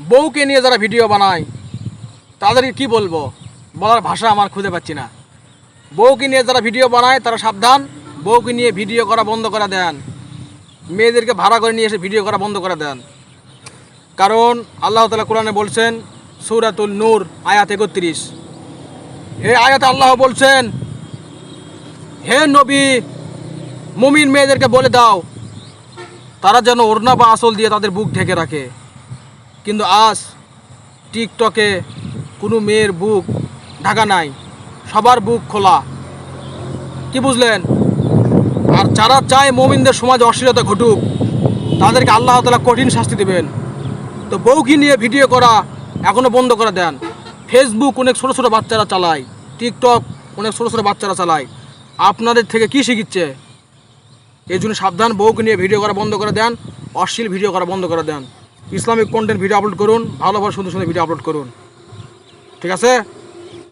বউকে নিয়ে যারা ভিডিও বানায় তাদেরকে কি বলবো, বলার ভাষা আমার খুঁজে পাচ্ছি না। বউকে নিয়ে যারা ভিডিও বানায় তারা সাবধান, বউকে নিয়ে ভিডিও করা বন্ধ করে দেন। মেয়েদেরকে ভাড়া করে নিয়ে এসে ভিডিও করা বন্ধ করে দেন। কারণ আল্লাহ তাআলা কোরআনে বলছেন, সূরাতুল নূর আয়াত ৩১, এই আয়াতে আল্লাহ বলছেন, হে নবী, মুমিন মেয়েদেরকে বলে দাও তারা যেন ওড়না বা আঁচল দিয়ে তাদের বুক ঢেকে রাখে। কিন্তু আজ টিকটকে কোনো মেয়ের বুক ঢাকা নাই, সবার বুক খোলা। কি বুঝলেন? আর যারা চায় মুমিনদের সমাজে অশ্লীলতা ঘটুক তাদেরকে আল্লাহ তাআলা কঠিন শাস্তি দেবেন। তো বউকে নিয়ে ভিডিও করা এখনও বন্ধ করে দেন। ফেসবুক অনেক ছোটো ছোটো বাচ্চারা চালায়, টিকটক অনেক ছোটো ছোটো বাচ্চারা চালায়, আপনাদের থেকে কি শিখিচ্ছে? এই জন্য সাবধান, বউকে নিয়ে ভিডিও করা বন্ধ করে দেন, অশ্লীল ভিডিও করা বন্ধ করে দেন। ইসলামিক কন্টেন্ট ভিডিও আপলোড করুন, ভালো ভালো সুন্দর সুন্দর ভিডিও আপলোড করুন। ঠিক আছে?